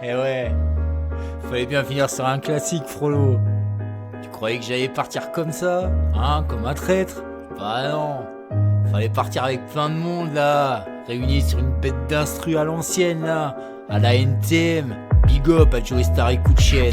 Eh ouais, fallait bien finir sur un classique, Frollo. Tu croyais que j'allais partir comme ça, hein, comme un traître? Bah non, fallait partir avec plein de monde là, réunis sur une bête d'instru à l'ancienne là, à la NTM. Big up à Joey Star et coup de chienne.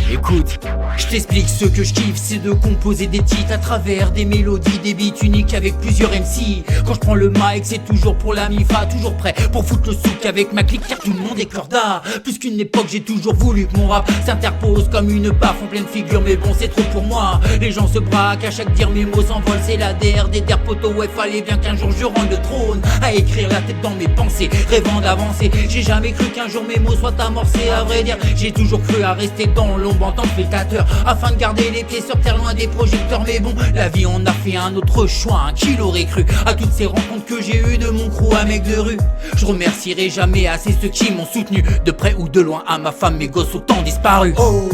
Écoute, je t'explique ce que je kiffe, c'est de composer des titres à travers des mélodies, des beats uniques avec plusieurs MC. Quand je prends le mic, c'est toujours pour la MIFA, toujours prêt pour foutre le souk avec ma clique, car tout le monde est corda. Plus qu'une époque, j'ai toujours voulu que mon rap s'interpose comme une baffe en pleine figure, mais bon, c'est trop pour moi. Les gens se braquent à chaque dire, mes mots s'envolent, c'est la DR des der poteaux. Ouais, fallait bien qu'un jour je rende le trône à écrire la tête dans mes pensées, rêvant d'avancer. J'ai jamais cru qu'un jour mes mots soient amorcés, à vrai dire. J'ai toujours cru à rester dans l'ombre en tant que spectateur, afin de garder les pieds sur terre loin des projecteurs. Mais bon, la vie on a fait un autre choix, hein, qui l'aurait cru. À toutes ces rencontres que j'ai eues de mon crew à mec de rue, je remercierai jamais assez ceux qui m'ont soutenu, de près ou de loin. À ma femme, mes gosses autant disparus. Oh,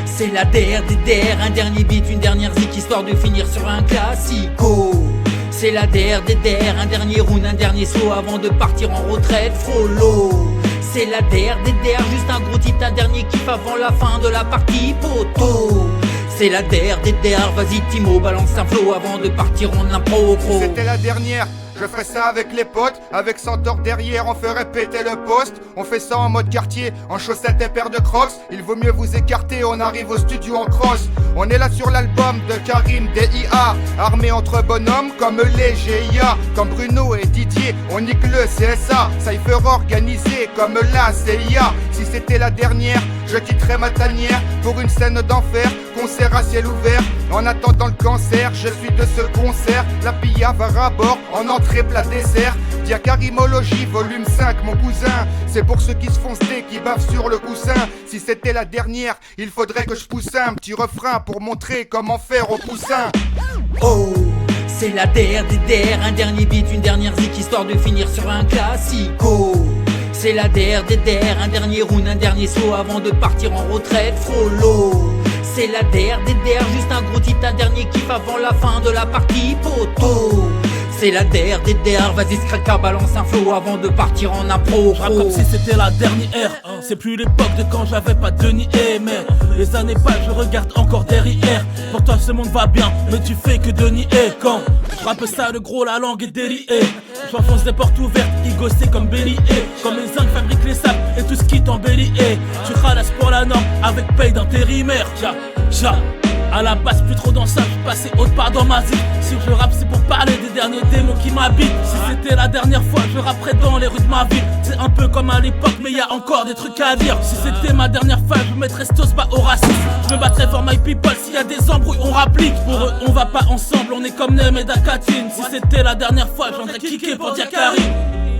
c'est la DR des DR, un dernier beat, une dernière zik, histoire de finir sur un classico. C'est la DR des DR, un dernier round, un dernier saut avant de partir en retraite, Frollo. C'est la DR des DR, juste un gros titre, un dernier kiff avant la fin de la partie poteau. C'est la DR des DR, vas-y Timo, balance un flow avant de partir en impro. C'était la dernière, je ferais ça avec les potes, avec Centaure derrière, on ferait péter le poste. On fait ça en mode quartier, en chaussettes et paires de crocs. Il vaut mieux vous écarter, on arrive au studio en cross. On est là sur l'album de Karim DIA, armé entre bonhommes comme les GIA, comme Bruno et Didier, on nique le CSA. Cypher organisé comme la CIA. Si c'était la dernière, je quitterais ma tanière pour une scène d'enfer, concert à ciel ouvert. En attendant le cancer, je suis de ce concert. La pilla va à bord, en entrée plat dessert. Diacarimologie, volume 5, mon cousin. C'est pour ceux qui se font steak, qui bavent sur le coussin. Si c'était la dernière, il faudrait que je pousse un petit refrain pour montrer comment faire au poussin. Oh, c'est la DR des DR, un dernier beat, une dernière zik, histoire de finir sur un classico. C'est la DR des DR, un dernier round, un dernier saut avant de partir en retraite, Frollo. C'est la DR des DR, juste un gros titre, un dernier kiff avant la fin de la partie poteau. C'est la DR des DR, vas-y Scraka, balance un flow avant de partir en impro. Je rappe comme si c'était la dernière. C'est plus l'époque de quand j'avais pas de denier. Mais les années passent, je regarde encore derrière. Pour toi ce monde va bien, mais tu fais que de nier. Quand je rappe ça, le gros, la langue est déliée. J'enfonce des portes ouvertes, igossé comme bélier. Comme les zincs fabriquent les sables et tout ce qui t'embellit. Tu ralasses pour la norme avec paye d'intérimaire. À la base plus trop dans ça, je passais autre part dans ma vie. Si je rappe c'est pour parler des derniers démons qui m'habitent. Si c'était la dernière fois, je rapperais dans les rues de ma ville. C'est un peu comme à l'époque, mais y a encore des trucs à dire. Si c'était ma dernière fois, je mettrais stos bas au racisme. Je me battrais for my people, s'il y a des embrouilles, on rapplique. Pour eux, on va pas ensemble, on est comme Nem et Dakatine. Si c'était la dernière fois, j'endrais kické pour dire Karim.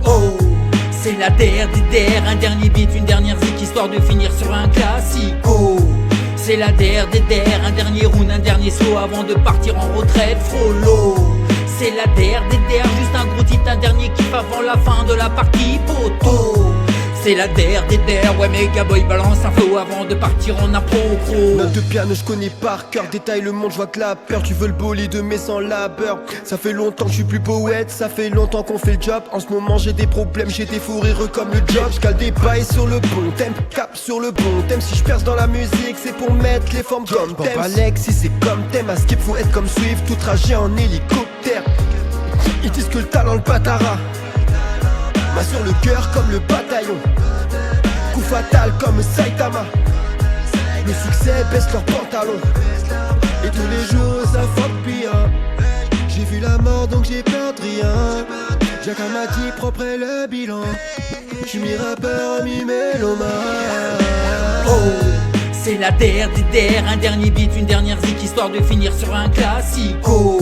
Oh, c'est la DR des DR, un dernier beat, une dernière zik, histoire de finir sur un classico. C'est la DR des DR, un dernier round, un dernier saut avant de partir en retraite, Frollo. C'est la DR des DR, juste un gros titre, un dernier kiff avant la fin de la partie poteau. C'est la DR des DR, ouais Mega Boy balance un flow avant de partir en impro. Note de piano je connais par cœur, détaille le monde, je vois que la peur. Tu veux le bolide mais sans labeur. Ça fait longtemps que je suis plus poète, ça fait longtemps qu'on fait le job. En ce moment j'ai des problèmes, j'ai des fous rires comme le job. J'cale des bails sur le bon thème, cap sur le bon thème. Si je perce dans la musique c'est pour mettre les formes comme thème. Papa Alex si c'est comme thème, à skip faut être comme Swift, tout trajet en hélicoptère. Ils disent que le talent le patara, main sur le cœur comme le bataillon, coup fatal comme Saitama. Le succès baisse leurs pantalons, et tous les jours ça fuck bien. J'ai vu la mort donc j'ai peur de rien. Jacques m'a dit propre est le bilan. J'suis mi-rappeur, mi-mélomane. Oh, c'est la DR des DR, un dernier beat, une dernière zik, histoire de finir sur un classico.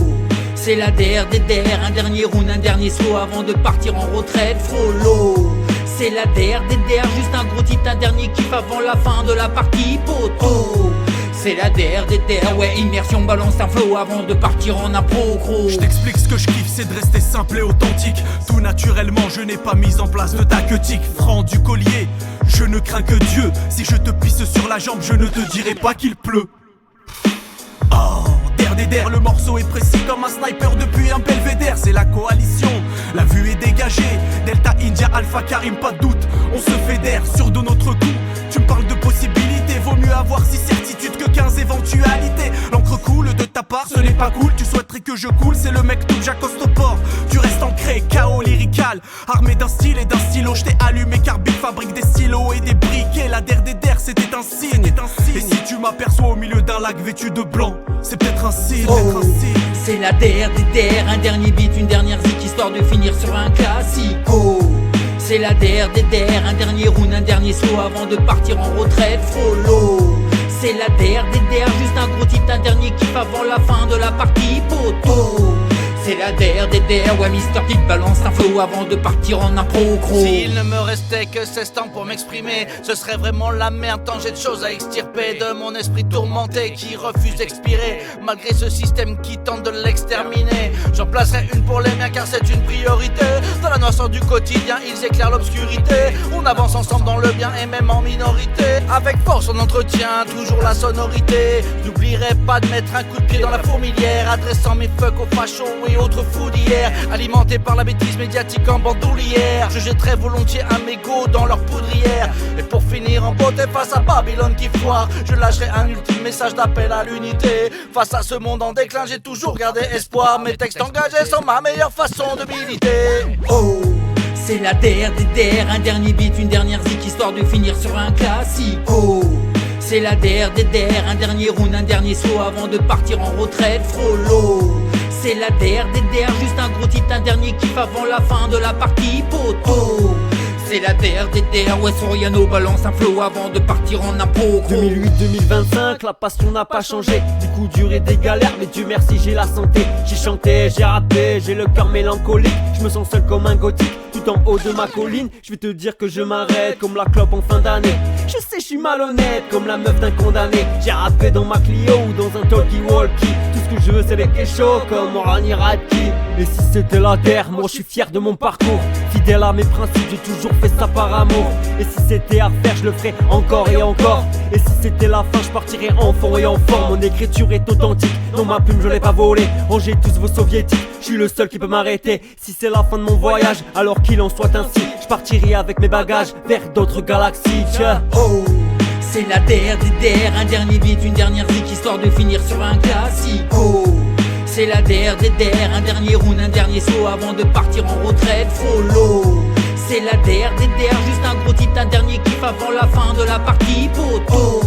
C'est la DR des DR, un dernier round, un dernier saut avant de partir en retraite, Frollo. C'est la DR des DR, juste un gros titre, un dernier kiff avant la fin de la partie poteau. C'est la DR des DR, ouais immersion, balance un flow avant de partir en impro, gros. Je t'explique ce que je kiffe, c'est de rester simple et authentique. Tout naturellement, je n'ai pas mis en place de tactique. Franc du collier, je ne crains que Dieu. Si je te pisse sur la jambe, je ne te dirai pas qu'il pleut. Oh, DDR. Le morceau est précis comme un sniper depuis un belvédère. C'est la coalition, la vue est dégagée. Delta India Alpha Karim, pas de doute, on se fédère sur de notre coup. Tu me parles de possibilités, vaut mieux avoir 6 certitudes que 15 éventualités. L'encre coule de ta part, ce n'est pas cool. Tu souhaiterais que je coule, c'est le mec tout j'accoste au port. Tu restes ancré, chaos lyrical, armé d'un style et d'un stylo. Je t'ai allumé car Big fabrique des stylos et des briquets. La DDR c'était un signe. Et si tu m'aperçois au milieu d'un lac vêtu de blanc, c'est peut-être un signe, C'est la DDR, un dernier beat, une dernière zik, histoire de finir sur un classico. C'est la DDR, un dernier round, un dernier slow avant de partir en retraite, frollo. C'est la DDR, juste un gros titre, un dernier kiff avant la fin de la partie, poto. C'est la DDR, ouais Mister T balance un flow avant de partir en impro gros. S'il ne me restait que 16 temps pour m'exprimer, ce serait vraiment la merde tant j'ai de choses à extirper de mon esprit tourmenté qui refuse d'expirer malgré ce système qui tente de l'exterminer. J'en placerai une pour les miens car c'est une priorité. Dans la noirceur du quotidien ils éclairent l'obscurité. On avance ensemble dans le bien et même en minorité. Avec force on entretient toujours la sonorité. N'oublierai pas de mettre un coup de pied dans la fourmilière, adressant mes fucks aux fachos et autres fous d'hier, alimentés par la bêtise médiatique en bandoulière. Je jetterai volontiers un mégot dans leur poudrière. Et pour finir en beauté face à Babylone qui foire, je lâcherai un ultime message d'appel à l'unité. Face à ce monde en déclin, j'ai toujours gardé espoir. Mes textes engagés sont ma meilleure façon de militer. Oh, c'est la DDR, un dernier beat, une dernière zik, histoire de finir sur un classico. C'est la DDR, un dernier round, un dernier slow avant de partir en retraite, frollo. C'est la DDR, juste un gros titre, un dernier kiff avant la fin de la partie, poto. C'est la DDR, ouais Soriano balance un flow avant de partir en impro. 2008-2025, la passion n'a pas changé. Du coup dur et des galères, mais Dieu merci j'ai la santé. J'ai chanté, j'ai rappé, j'ai le cœur mélancolique. Je me sens seul comme un gothique, tout en haut de ma colline. Je vais te dire que je m'arrête comme la clope en fin d'année. Je sais je suis malhonnête comme la meuf d'un condamné. J'ai rappé dans ma Clio ou dans un talkie-walkie. Tout ce que je veux c'est les kéchos comme Orani Radki. Et si c'était la terre, moi je suis fier de mon parcours. Fidèle à mes principes, j'ai toujours fait ça par amour. Et si c'était à faire, je le ferais encore et encore. Et si c'était la fin, je partirais enfant et enfant. Mon écriture est authentique, non ma plume je l'ai pas volée. Rangez tous vos soviétiques, je suis le seul qui peut m'arrêter. Si c'est la fin de mon voyage, alors qu'il en soit ainsi. Je partirai avec mes bagages vers d'autres galaxies. Oh, c'est la DDR, un dernier beat, une dernière zik, histoire de finir sur un classico. C'est la DDR, un dernier round, un dernier slow avant de partir en retraite, frollo. C'est la DDR, juste un gros titre, un dernier kiff avant la fin de la partie, poto.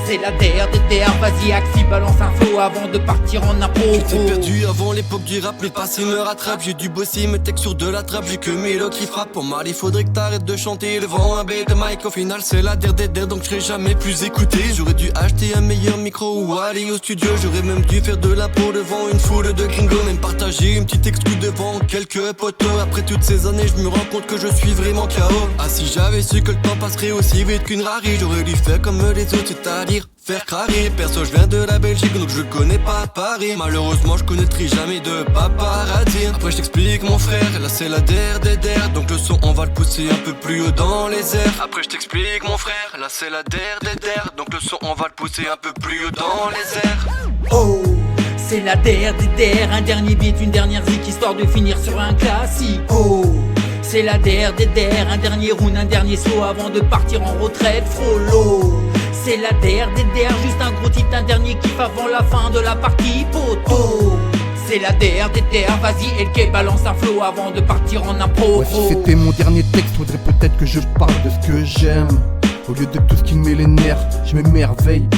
C'est la DDR, vas-y Axi, balance un flow avant de partir en impro. J'étais perdu avant l'époque du rap, mais le passé me rattrape. J'ai dû bosser mes textes sur de la trappe, j'ai que mes lots qui frappent. Pour mal, il faudrait que t'arrêtes de chanter devant un bête de mic. Au final, c'est la DDR, donc je serai jamais plus écouté. J'aurais dû acheter un meilleur micro ou aller au studio. J'aurais même dû faire de l'impro devant une foule de gringos. Même partager une petite exclu devant quelques potos. Après toutes ces années, je me rends compte que je suis vraiment KO. Ah, si j'avais su que le temps passerait aussi vite qu'une Rari, j'aurais dû faire comme les autres, c'est-à-dire faire craquer. Perso je viens de la Belgique donc je connais pas Paris. Malheureusement je connaîtrai jamais de paparazzi. Après je t'explique mon frère, là c'est la DDR. Donc le son on va le pousser un peu plus haut dans les airs. Après je t'explique mon frère, là c'est la DDR. Donc le son on va le pousser un peu plus haut dans les airs. Oh, c'est la DDR, un dernier beat, une dernière zik, histoire de finir sur un classico. C'est la DDR, un dernier round, un dernier slow avant de partir en retraite, frollo. C'est la DDR, juste un gros titre, un dernier kiff avant la fin de la partie, poto. C'est la DDR, vas-y LK, balance un flow avant de partir en impro. Ouais, si c'était mon dernier texte, faudrait peut-être que je parle de ce que j'aime. Au lieu de tout ce qui me met les nerfs, je m'émerveille.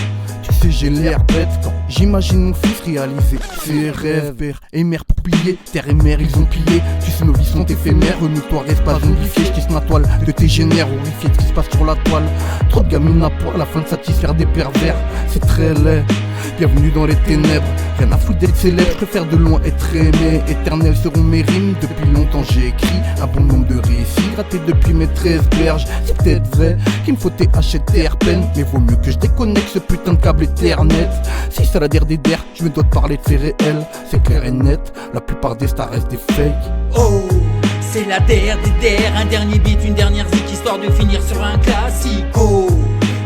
Tu sais j'ai l'air bête quand j'imagine mon fils réaliser ses rêves. Père et mère pour piller, terre et mère ils ont pillé. Tu sais nos vies sont éphémères, remue-toi reste pas zombifié. Je tisse ma toile de tes génères, horrifié de ce qui se passe sur la toile. Trop de gamines à poil, la fin de satisfaire des pervers, c'est très laid. Bienvenue dans les ténèbres, rien à foutre d'être célèbre. Je préfère de loin être aimé, éternelles seront mes rimes. Depuis longtemps j'ai écrit un bon nombre de récits, grattés depuis mes 13 berges. C'est peut-être vrai qu'il me faut THT peine, mais vaut mieux que je déconnecte ce putain de câble Ethernet. Si c'est la DDR, je me dois de parler de faits réels. C'est clair et net, la plupart des stars restent des fakes. Oh, c'est la DDR, un dernier beat, une dernière zik, histoire de finir sur un classico.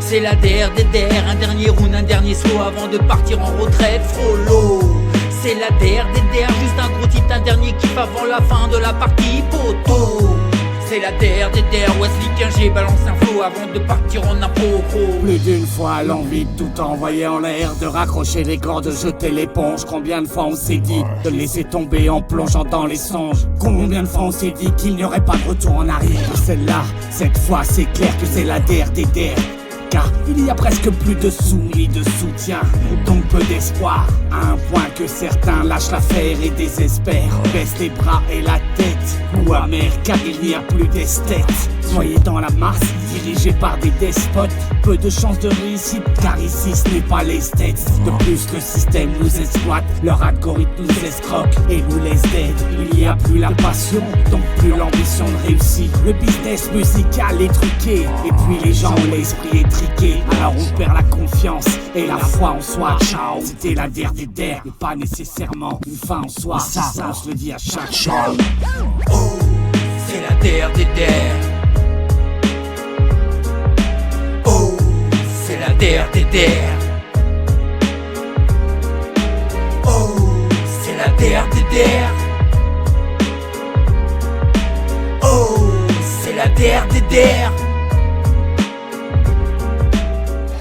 C'est la DDR, un dernier round, un dernier slow avant de partir en retraite, frollo. c'est la der, juste un gros type, un dernier kiff avant la fin de la partie poteau. C'est la der, Wesley 15, j'ai balance un flow avant de partir en impro gros. Plus d'une fois l'envie de tout envoyer en l'air, de raccrocher les gants, de jeter l'éponge. Combien de fois on s'est dit de laisser tomber en plongeant dans les songes? Combien de fois on s'est dit qu'il n'y aurait pas de retour en arrière? Celle-là, cette fois c'est clair que c'est la der. Car il y a presque plus de sous ni de soutien, donc peu d'espoir, à un point que certains lâchent l'affaire et désespèrent, baissent les bras et la tête, ou amer car il n'y a plus d'esthète. Noyés dans la masse, dirigés par des despotes, peu de chances de réussite car ici ce n'est pas l'esthète. De plus le système nous exploite, leur algorithme nous escroque et nous laisse dead. Il n'y a plus la passion, donc plus l'ambition de réussir. Le business musical est truqué, et puis les gens ont l'esprit étriqué. Alors on perd la confiance et la foi en soi. Ciao, c'était la der, mais pas nécessairement une fin en soi. Ça je le dis à chaque fois. Oh, c'est la der. Oh, c'est la der. Oh, c'est la der. Oh, c'est la der.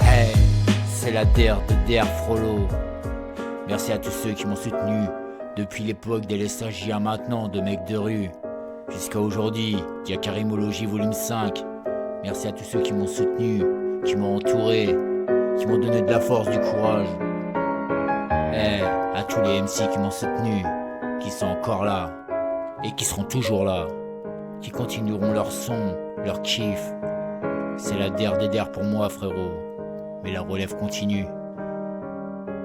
Hey, c'est la der Frollo. Merci à tous ceux qui m'ont soutenu depuis l'époque des stagiaires maintenant de mecs de rue jusqu'à aujourd'hui, Diakarimologie volume 5. Merci à tous ceux qui m'ont soutenu, qui m'ont entouré, qui m'ont donné de la force, du courage. À tous les MC qui m'ont soutenu, qui sont encore là et qui seront toujours là, qui continueront leur son, leur kiff. C'est la der pour moi, frérot. Mais la relève continue.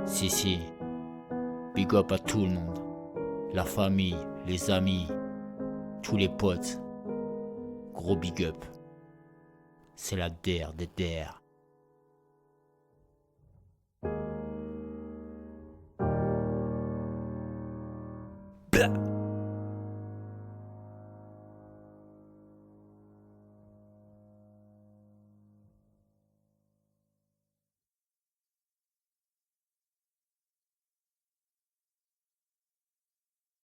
Si. Big up à tout le monde. La famille, les amis, tous les potes. Gros big up. C'est la der.